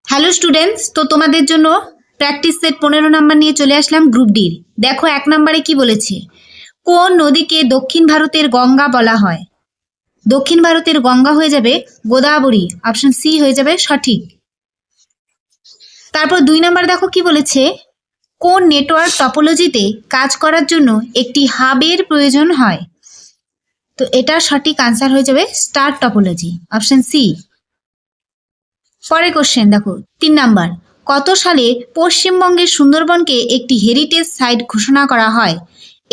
Hello students, তো তোমাদের জন্য প্র্যাকটিস সেট 15 নাম্বার নিয়ে চলে আসলাম গ্রুপ ডির। দেখো 1 নম্বরে কি বলেছে, কোন নদীকে দক্ষিণ ভারতের গঙ্গা বলা হয়? দক্ষিণ ভারতের গঙ্গা হয়ে যাবে গোদাবরী, অপশন সি হয়ে যাবে সঠিক। তারপর 2 নম্বর দেখো কি বলেছে, কোন নেটওয়ার্ক টপোলজিতে কাজ করার জন্য একটি হাবের প্রয়োজন হয়? তো এটা সঠিক আনসার হয়ে যাবে স্টার টপোলজি, অপশন সি। পরের কোশ্চেন দেখো 3 নাম্বার, কত সালে পশ্চিমবঙ্গের সুন্দরবনকে একটি হেরিটেজ সাইট ঘোষণা করা হয়?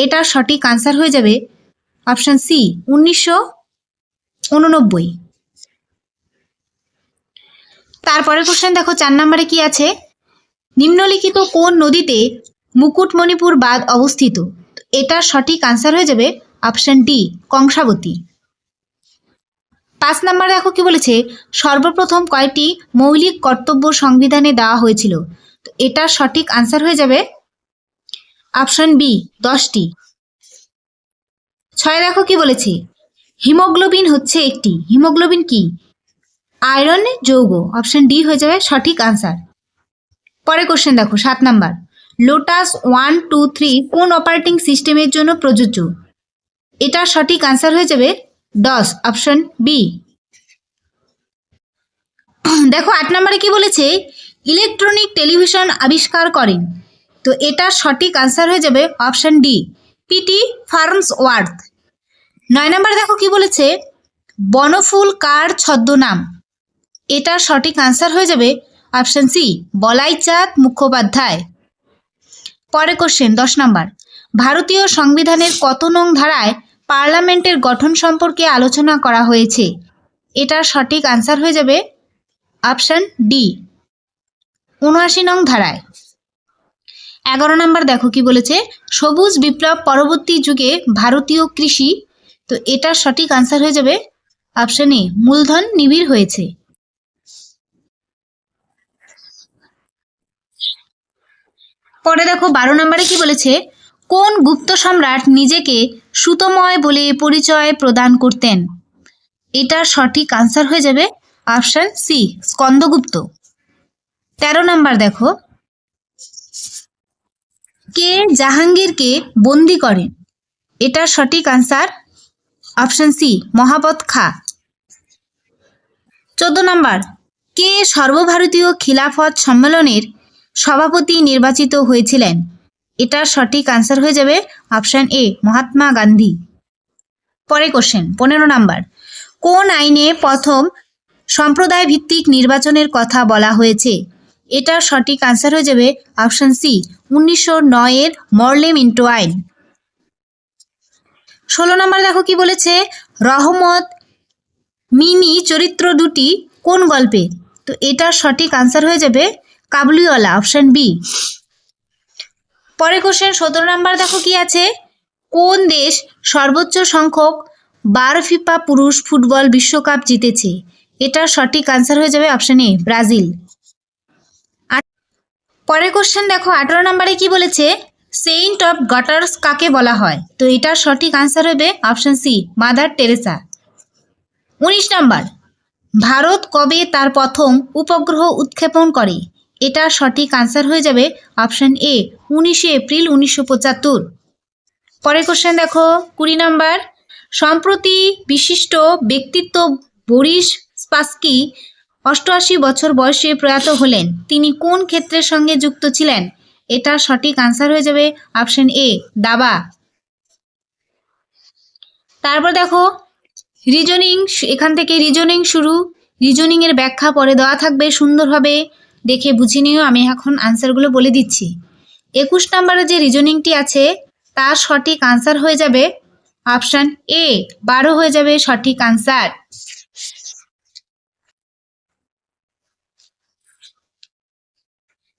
এটার সঠিক আনসার হয়ে যাবে অপশন সি 1989। তারপরের কোশ্চেন দেখো 4 নম্বরে কি আছে, নিম্নলিখিত কোন নদীতে মুকুটমণিপুর বাঁধ অবস্থিত? এটার সঠিক আনসার হয়ে যাবে অপশন ডি কংসাবতী। 5 নম্বর দেখো কি বলেছে, সর্বপ্রথম কয়টি মৌলিক কর্তব্য সংবিধানে দেওয়া হয়েছিল? তো এটার সঠিক আনসার হয়ে যাবে অপশন বি 10টি। 6 দেখো কি বলেছে, হিমোগ্লোবিন হচ্ছে একটি, হিমোগ্লোবিন কি? আয়রন যৌগ, অপশন ডি হয়ে যাবে সঠিক আনসার। পরে কোশ্চেন দেখো 7 নাম্বার, লোটাস 1, 2, 3 কোন অপারেটিং সিস্টেমের জন্য প্রযোজ্য? এটার সঠিক আনসার হয়ে যাবে DOS, অপশন বি। দেখো 8 নম্বরে কি বলেছে, ইলেকট্রনিক টেলিভিশন আবিষ্কার করেন? তো এটার সঠিক আনসার হয়ে যাবে অপশন ডি পিটি ফার্মসওয়ার্থ। 9 নম্বরে দেখো কি বলেছে, বনফুল কার ছদ্মনাম? এটার সঠিক আনসার হয়ে যাবে অপশন সি বলাইচাঁদ মুখোপাধ্যায়। পরে কোশ্চেন 10 নম্বর, ভারতীয় সংবিধানের কত নং ধারায় পার্লামেন্টের গঠন সম্পর্কে আলোচনা করা হয়েছে? এটার সঠিক আনসার হয়ে যাবে অপশন ডি 79 নং ধারায়। 11 নম্বর দেখো কি বলেছে, সবুজ বিপ্লব পরবর্তী যুগে ভারতীয় কৃষি? তো এটার সঠিক আনসার হয়ে যাবে অপশন এ মূলধন নিবিড় হয়েছে। পরে দেখো 12 নম্বরে কি বলেছে, কোন গুপ্ত সম্রাট নিজেকে সুতময় বলে পরিচয় প্রদান করতেন? এটার সঠিক আনসার হয়ে যাবে অপশন সি স্কন্দগুপ্ত। 13 নম্বর দেখো, কে জাহাঙ্গীরকে বন্দি করেন? এটার সঠিক আনসার অপশন সি মহাবত খা। 14 নম্বর, কে সর্বভারতীয় খিলাফত সম্মেলনের সভাপতি নির্বাচিত হয়েছিলেন? এটার সঠিক আনসার হয়ে যাবে অপশন এ মহাত্মা গান্ধী। পরে কোশ্চেন 15 নাম্বার, কোন আইনে প্রথম সম্প্রদায় ভিত্তিক নির্বাচনের কথা বলা হয়েছে? এটার সঠিক আনসার হয়ে যাবে অপশন সি 1909 এর মরলে মিন্টো আইন। 16 নম্বর দেখো কি বলেছে, রহমত মিনি চরিত্র দুটি কোন গল্পে? তো এটার সঠিক আনসার হয়ে যাবে কাবুলিওয়ালা, অপশন বি। পরে কোশ্চেন 17 নাম্বার দেখো কি আছে, কোন দেশ সর্বোচ্চ সংখ্যক 12 ফিফা পুরুষ ফুটবল বিশ্বকাপ জিতেছে? এটার সঠিক আনসার হয়ে যাবে অপশন এ ব্রাজিল। পরের কোশ্চেন দেখো 18 নম্বরে কি বলেছে, সেন্ট অফ গটার্স কাকে বলা হয়? তো এটার সঠিক আনসার হবে অপশন সি মাদার টেরেসা। 19 নম্বর, ভারত কবে তার প্রথম উপগ্রহ উৎক্ষেপণ করে? এটার সঠিক আনসার হয়ে যাবে অপশন এ 19 এপ্রিল 1975। পরের কোশ্চেন দেখো 20 নম্বর, সম্প্রতি বিশিষ্ট ব্যক্তিত্ব বরিস স্পাসকি 88 বছর বয়সে প্রয়াত হলেন, তিনি কোন ক্ষেত্রের সঙ্গে যুক্ত ছিলেন? এটা সঠিক আনসার হয়ে যাবে অপশন এ দাবা। তারপর দেখো রিজনিং, এখান থেকে রিজনিং শুরু, রিজনিং এর ব্যাখ্যা পরে দেওয়া থাকবে, সুন্দরভাবে দেখে বুঝে নিও। আমি এখন আনসারগুলো বলে দিচ্ছি। 21 নম্বরে যে রিজনিংটি আছে তার সঠিক আনসার হয়ে যাবে অপশন এ 12 হয়ে যাবে সঠিক আনসার।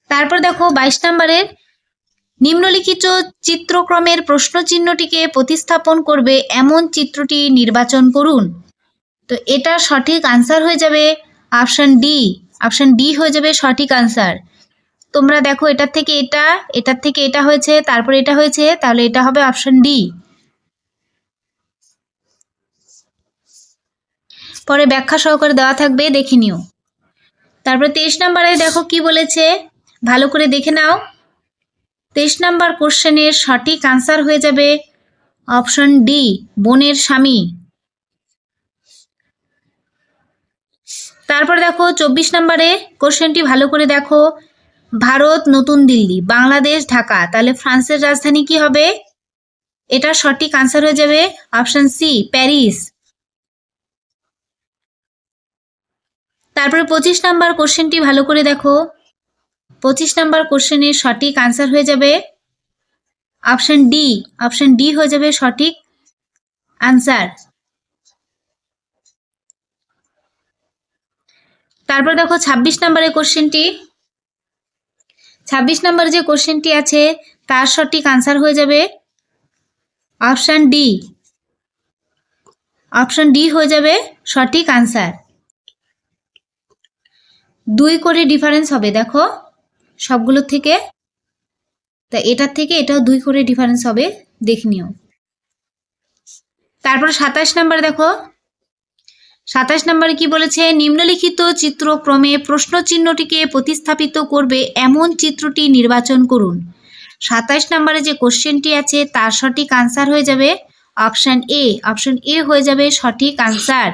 তারপর দেখো 22 নম্বরের, নিম্নলিখিত চিত্রক্রমের প্রশ্নচিহ্নটিকে প্রতিস্থাপন করবে এমন চিত্রটি নির্বাচন করুন। তো এটা সঠিক আনসার হয়ে যাবে অপশন ডি, অপশন ডি হয়ে যাবে সঠিক আনসার। তোমরা দেখো এটার থেকে এটা, এটার থেকে এটা হয়েছে, তারপর এটা হয়েছে, তাহলে এটা হবে অপশন ডি। পরে ব্যাখ্যা সহকারে দেওয়া থাকবে, দেখে নিও। তারপরে 23 নম্বরে দেখো কি বলেছে, ভালো করে দেখে নাও। 23 নম্বর কোশ্চেনের সঠিক আনসার হয়ে যাবে অপশন ডি, বোনের স্বামী। তারপর দেখো 24 নম্বরে কোশ্চেনটি ভালো করে দেখো, ভারত নতুন দিল্লি, বাংলাদেশ ঢাকা, তাহলে ফ্রান্সের রাজধানী কি হবে? এটা সঠিক আনসার হয়ে যাবে অপশন সি, প্যারিস। তারপরে 25 নম্বর কোশ্চেনটি ভালো করে দেখো, 25 নম্বর কোশ্চেনের সঠিক আনসার হয়ে যাবে অপশন ডি, অপশন ডি হয়ে যাবে সঠিক আনসার। তারপর দেখো 26 নম্বরের কোশ্চেনটি, 26 নম্বর যে কোশ্চেনটি আছে তার সঠিক আনসার হয়ে যাবে অপশন ডি, অপশন ডি হয়ে যাবে সঠিক আনসার। 2 করে ডিফারেন্স হবে দেখো সবগুলোর থেকে, তা এটার থেকে এটাও 2 করে ডিফারেন্স হবে, দেখে নিও। তারপর 27 নম্বর দেখো, 27 নম্বরে কি বলেছে, নিম্নলিখিত চিত্রক্রমে প্রশ্ন চিহ্নটিকে প্রতিস্থাপিত করবে এমন চিত্রটি নির্বাচন করুন। 27 নম্বরে যে কোশ্চেনটি আছে তার সঠিক আনসার হয়ে যাবে অপশন এ, অপশন এ হয়ে যাবে সঠিক আনসার।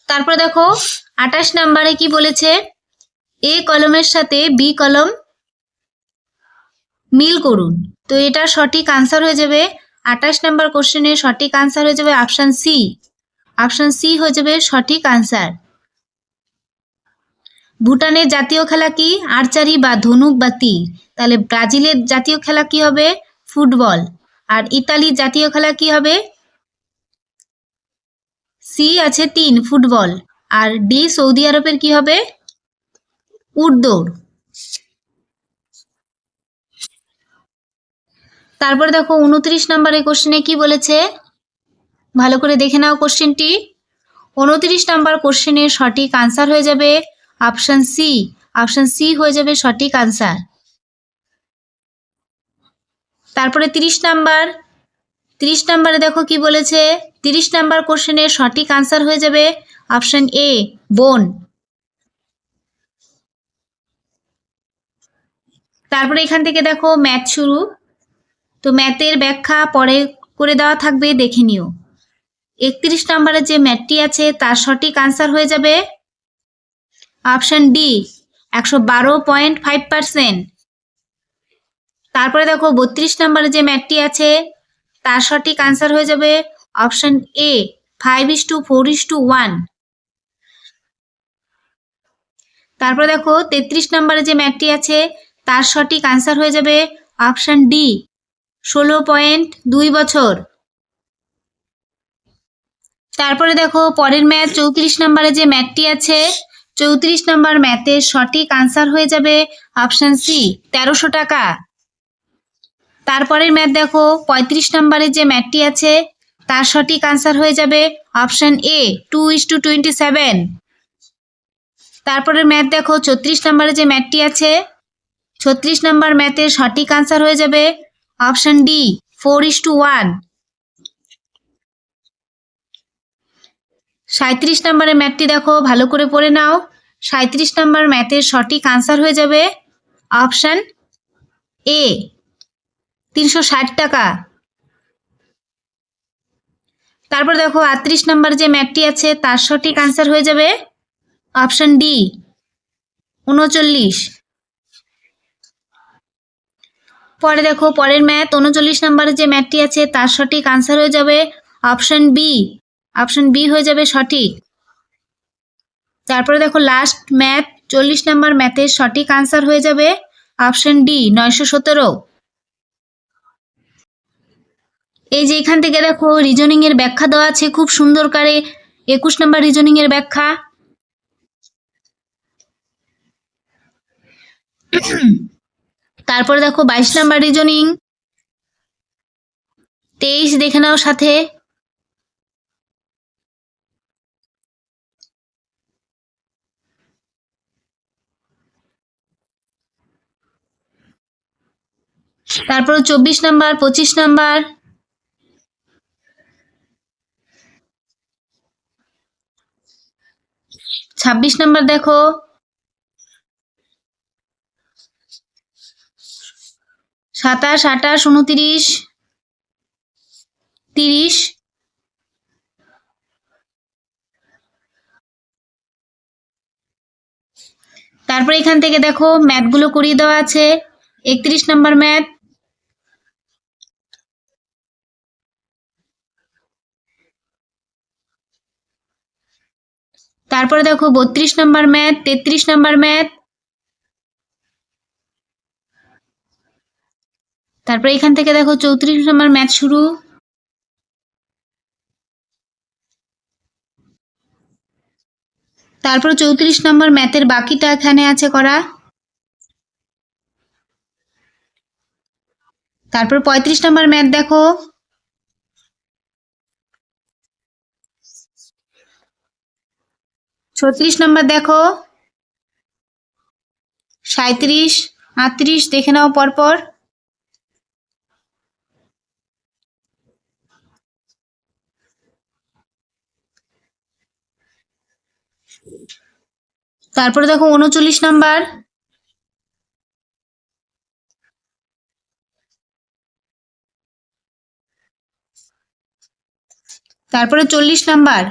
তারপর দেখো 28 নম্বরে কি বলেছে, এ কলমের সাথে বি কলম মিল করুন। তো এটা সঠিক আনসার হয়ে যাবে 28 নম্বর কোশ্চেনের সঠিক আনসার হয়ে যাবে অপশন সি, অপশন সি হয়ে যাবে সঠিক আনসার। ভুটানের জাতীয় খেলা কি? আর্চারি বা ধনুক বা তীর। তাহলে ব্রাজিলের জাতীয় খেলা কি হবে? ফুটবল। আর ইতালির জাতীয় খেলা কি হবে? সি আছে 3, ফুটবল। আর ডি সৌদি আরবের কি হবে? উট দৌড়। তারপর দেখো 29 নম্বরের কোশ্চেনে কি বলেছে, ভালো করে দেখে নাও কোশ্চেনটি। 29 নম্বর কোশ্চেনের সঠিক আনসার হয়ে যাবে অপশন সি, অপশন সি হয়ে যাবে সঠিক আনসার। তারপরে 30 নাম্বার, 30 নম্বরে দেখো কি বলেছে, 30 নম্বর কোশ্চেনের সঠিক আনসার হয়ে যাবে অপশন এ, বোন। তারপরে এখান থেকে দেখো ম্যাথ শুরু, তো ম্যাথের ব্যাখ্যা পরে করে দেওয়া থাকবে, দেখে নিও। 31 নম্বরের যে ম্যাথটি আছে তার সঠিক আনসার হয়ে যাবে অপশন ডি, 112.5%। তারপরে দেখো 32 নম্বরে যে ম্যাথটি আছে তার সঠিক আনসার হয়ে যাবে অপশন এ, 5:4:1। তারপরে দেখো 33 নম্বরে যে ম্যাথটি আছে তার সঠিক আনসার হয়ে যাবে অপশন ডি, 16.2 বছর। তারপরে দেখো পরের ম্যাথ 34 নম্বরে যে ম্যাথটি আছে, 34 নম্বর ম্যাথের সঠিক আনসার হয়ে যাবে অপশন সি, 1300 টাকা। তারপরের ম্যাথ দেখো 35 নম্বরের যে ম্যাথটি আছে তার সঠিক আনসার হয়ে যাবে অপশন এ, 2:27। তারপরের ম্যাথ দেখো 36 নম্বরে যে ম্যাথটি আছে, 36 নম্বর ম্যাথের সঠিক আনসার হয়ে যাবে অপশন ডি, 4:1। 37 নম্বরের ম্যাথটি দেখো ভালো করে পড়ে নাও, 37 নম্বর ম্যাথের সঠিক আনসার হয়ে যাবে অপশন এ, 360 টাকা। তারপর দেখো 38 নম্বর যে ম্যাথটি আছে তার সঠিক আনসার হয়ে যাবে অপশন ডি, 39। পরে দেখো পরের ম্যাথ 39 নম্বরের যে ম্যাথটি আছে তার সঠিক আনসার হয়ে যাবে অপশন বি, অপশন বি হয়ে যাবে সঠিক। তারপরে দেখো লাস্ট ম্যাথ 40 নম্বর ম্যাথের সঠিক আনসার হয়ে যাবে অপশন ডি, 917। এই যে এখান থেকে দেখো রিজনিং এর ব্যাখ্যা দেওয়া আছে খুব সুন্দর করে, 21 নম্বর রিজনিং এর ব্যাখ্যা। তারপরে দেখো 22 নম্বর রিজনিং, 23 দেখে নাও সাথে। তারপর 24 নাম্বার, 25 নাম্বার, 26 নাম্বার দেখো, 27, 28, 29, 30, তারপরে এখান থেকে দেখো ম্যাথগুলো করিয়ে দেওয়া আছে। 31 নাম্বার ম্যাথ, তারপরে দেখো 32 নাম্বার ম্যাথ, 33 নাম্বার ম্যাথ, তারপরে এখান থেকে দেখো 34 নাম্বার ম্যাথ শুরু। তারপর 34 নম্বর ম্যাথের বাকিটা এখানে আছে করা। তারপর 35 নম্বর ম্যাথ দেখো, 36 নম্বর দেখো, 37, 38 দেখে নাও পরপর। তারপরে দেখো 39 নাম্বার, তারপরে 40 নাম্বার।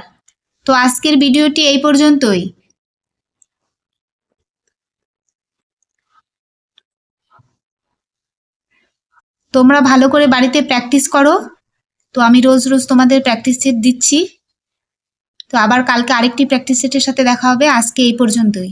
তো আজকের ভিডিওটি এই পর্যন্তই। তোমরা ভালো করে বাড়িতে প্র্যাকটিস করো। তো আমি রোজ রোজ তোমাদের প্র্যাকটিস সেট দিচ্ছি। তো আবার কালকে আরেকটি প্র্যাকটিস সেটের সাথে দেখা হবে। আজকে এই পর্যন্তই।